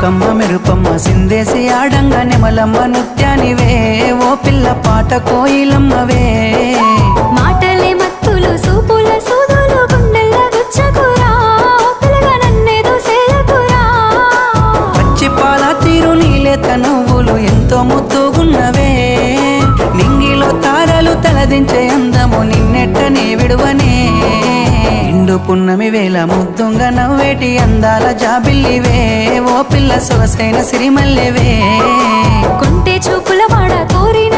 చుక్కమ్మ మెరుపమ్మ సిందేసి ఆడంగ నెమలమ్మ నృత్యానివే ఓ పిల్ల పాట కోయిలమ్మవే మాటలే మత్తులు సూపుల సూదులు గుండెల్ల గుచ్చకురా పిల్లగా నన్నేదో సేయకురా పచ్చి పాల తీరు నీలేత నువ్వులు ఎంతో ముద్దుగున్నవే నింగిలో తారలు తలదించే అందము నిన్నెట్టనే విడువనే ఇండు పున్నమి వేళ ముద్దుంగ నవ్వేటి అందాల జాబిల్లివే ఓ పిల్ల సొగసైన సిరిమల్లెవే కొంటే చూపుల వాడ కోరిన